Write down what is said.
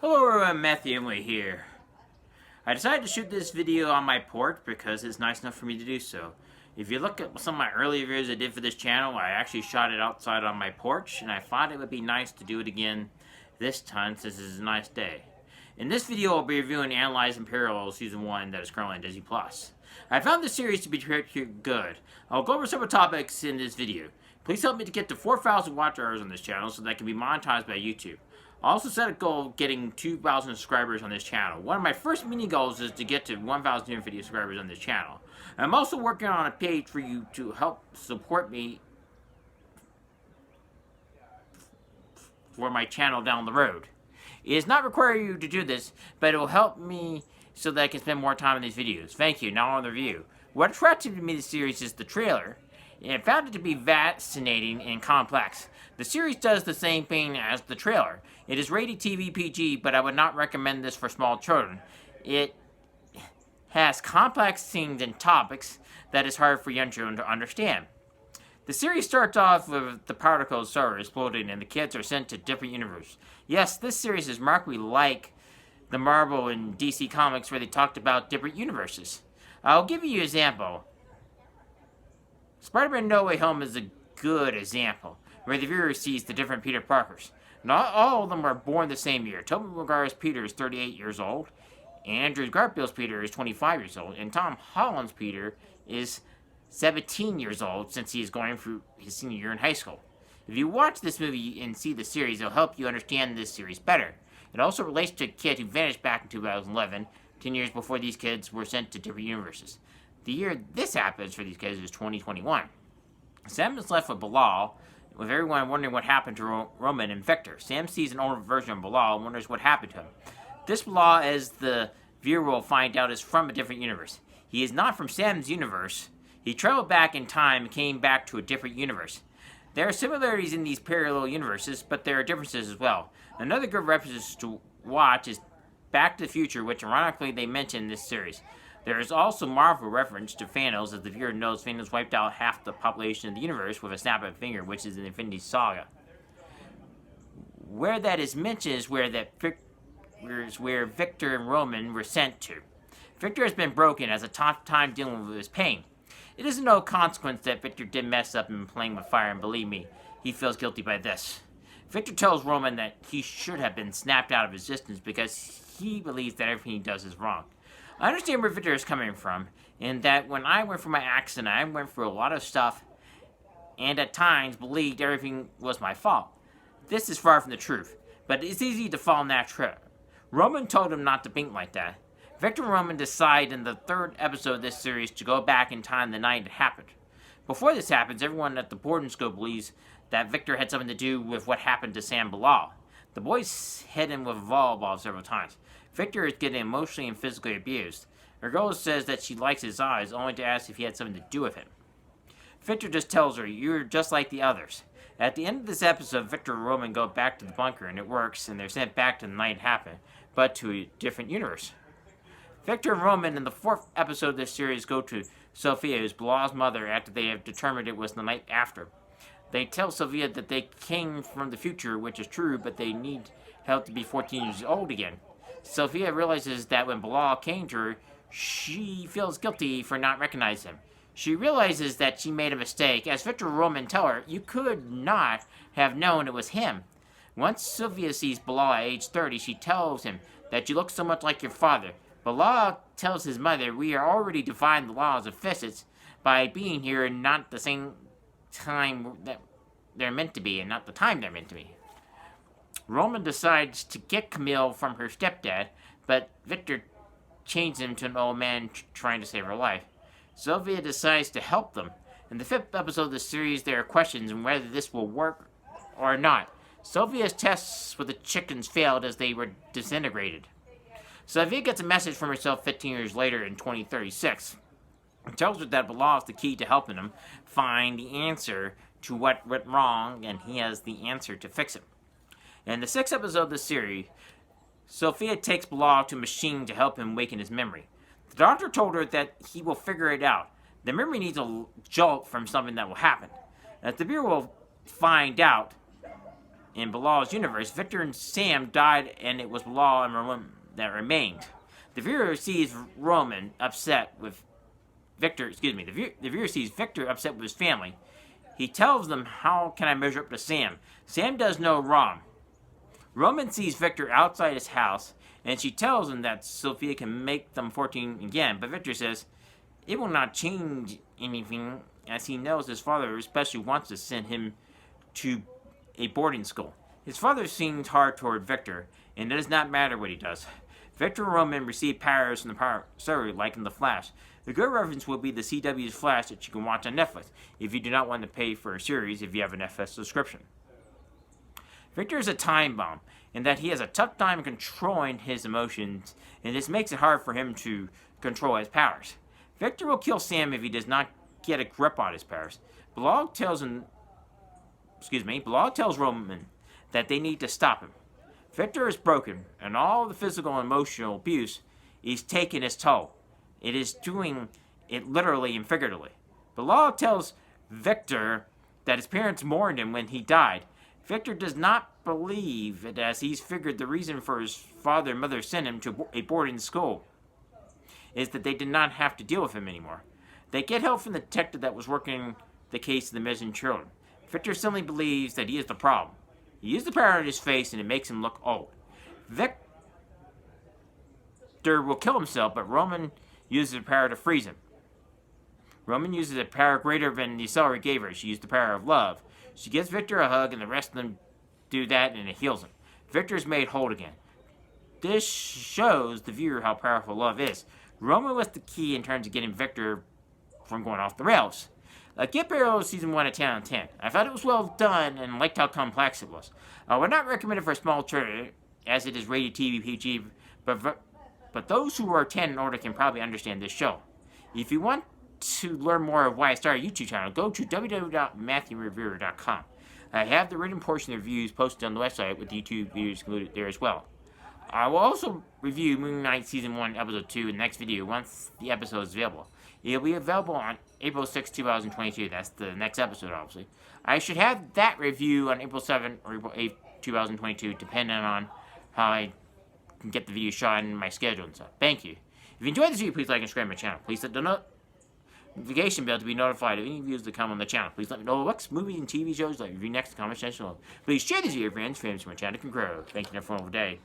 Hello everyone, Matthew Emily here. I decided to shoot this video on my porch because it's nice enough for me to do so. If you look at some of my earlier videos I did for this channel, I actually shot it outside on my porch, and I thought it would be nice to do it again this time since it's a nice day. In this video, I'll be reviewing Analyzing Parallel Season 1 that is currently on Disney+. I found this series to be good. I'll go over several topics in this video. Please help me to get to 4,000 watch hours on this channel so that I can be monetized by YouTube. I also set a goal of getting 2,000 subscribers on this channel. One of my first mini goals is to get to 1,250 subscribers on this channel. I'm also working on a page for you to help support me for my channel down the road. It does not require you to do this, but it will help me so that I can spend more time on these videos. Thank you. Now on the review. What attracted me to the series is the trailer. And I found it to be fascinating and complex. The series does the same thing as the trailer. It is rated TV PG, but I would not recommend this for small children. It has complex scenes and topics that is hard for young children to understand. The series starts off with the particle star exploding and the kids are sent to different universes. Yes, this series is markedly like the Marvel and DC comics where they talked about different universes. I'll give you an example. Spider-Man No Way Home is a good example, where the viewer sees the different Peter Parkers. Not all of them are born the same year. Tobey Maguire's Peter is 38 years old, Andrew Garfield's Peter is 25 years old, and Tom Holland's Peter is 17 years old since he is going through his senior year in high school. If you watch this movie and see the series, it'll help you understand this series better. It also relates to a kid who vanished back in 2011, 10 years before these kids were sent to different universes. The year this happens for these kids is 2021. Sam is left with Bilal, with everyone wondering what happened to Roman and Victor. Sam sees an older version of Bilal and wonders what happened to him. This Bilal, as the viewer will find out, is from a different universe. He is not from Sam's universe. He traveled back in time and came back to a different universe. There are similarities in these parallel universes, but there are differences as well. Another good reference to watch is Back to the Future, which ironically they mention in this series. There is also Marvel reference to Thanos, as the viewer knows Thanos wiped out half the population of the universe with a snap of a finger, which is in Infinity Saga. Where that is mentioned is where Victor and Roman were sent to. Victor has been broken, has a tough time dealing with his pain. It is no consequence that Victor did mess up in playing with fire, and believe me, he feels guilty by this. Victor tells Roman that he should have been snapped out of existence because he believes that everything he does is wrong. I understand where Victor is coming from, in that when I went through my accident, I went through a lot of stuff, and at times believed everything was my fault. This is far from the truth, but it's easy to fall in that trap. Roman told him not to think like that. Victor and Roman decide in the third episode of this series to go back in time the night it happened. Before this happens, everyone at the boarding school believes that Victor had something to do with what happened to Sam Bilal. The boys hit him with a volleyball several times. Victor is getting emotionally and physically abused. Her girl says that she likes his eyes, only to ask if he had something to do with it. Victor just tells her, "You're just like the others." At the end of this episode, Victor and Roman go back to the bunker, and it works, and they're sent back to the night it happened, but to a different universe. Victor and Roman in the fourth episode of this series go to Sylvia, who's Bilal's mother, after they have determined it was the night after. They tell Sylvia that they came from the future, which is true, but they need help to be 14 years old again. Sylvia realizes that when Bilal came to her, she feels guilty for not recognizing him. She realizes that she made a mistake, as Victor and Roman tell her, "You could not have known it was him." Once Sylvia sees Bilal at age 30, she tells him that you look so much like your father. Bilal tells his mother, "We are already defying the laws of physics by being here and not the same time that they're meant to be, and not the time they're meant to be." Roman decides to get Camille from her stepdad, but Victor changes him to an old man trying to save her life. Sylvia decides to help them. In the fifth episode of the series, there are questions on whether this will work or not. Sylvia's tests with the chickens failed as they were disintegrated. Sylvia gets a message from herself 15 years later in 2036. It tells her that Bilal is the key to helping him find the answer to what went wrong, and he has the answer to fix it. In the sixth episode of the series, Sylvia takes Bilal to a machine to help him waken his memory. The doctor told her that he will figure it out. The memory needs a jolt from something that will happen. As the viewer will find out, in Bilal's universe, Victor and Sam died, and it was Bilal and Roman that remained. The viewer sees Roman upset with Victor. Excuse me. The viewer sees Victor upset with his family. He tells them, "How can I measure up to Sam? Sam does no wrong." Roman sees Victor outside his house, and she tells him that Sylvia can make them 14 again. But Victor says it will not change anything, as he knows his father especially wants to send him to a boarding school. His father seems hard toward Victor, and it does not matter what he does. Victor and Roman receive powers from the power story, like in The Flash. The good reference will be the CW's Flash that you can watch on Netflix if you do not want to pay for a series if you have an FS subscription. Victor is a time bomb in that he has a tough time controlling his emotions, and this makes it hard for him to control his powers. Victor will kill Sam if he does not get a grip on his powers. Bilal tells Roman that they need to stop him. Victor is broken, and all the physical and emotional abuse is taking its toll. It is doing it literally and figuratively. Bilal tells Victor that his parents mourned him when he died. Victor does not believe it, as he's figured the reason for his father and mother sent him to a boarding school is that they did not have to deal with him anymore. They get help from the detective that was working the case of the missing children. Victor simply believes that he is the problem. He used the power in his face, and it makes him look old. Victor will kill himself, but Roman uses the power to freeze him. Roman uses a power greater than the Sylvia gave her. She used the power of love. She gives Victor a hug, and the rest of them do that, and it heals him. Victor is made whole again. This shows the viewer how powerful love is. Roman was the key in terms of getting Victor from going off the rails. Get Barrel Season 1 a 10 out of 10. I thought it was well done and liked how complex it was. I would not recommend it for a small children, as it is rated TV PG, but those who are 10 and older can probably understand this show. If you want to learn more of why I started a YouTube channel, go to www.matthewreviewer.com. I have the written portion of the reviews posted on the website with YouTube videos included there as well. I will also review Moon Knight Season 1, Episode 2 in the next video once the episode is available. It will be available on April 6, 2022. That's the next episode, obviously. I should have that review on April 7 or April 8, 2022, depending on how I can get the video shot and my schedule and stuff. Thank you. If you enjoyed this video, please like and subscribe to my channel. Please set the notification bell to be notified of any videos that come on the channel. Please let me know what movies and TV shows like review next in the comment section below. Please share this video with your friends so my channel can grow. Thank you and have a wonderful day.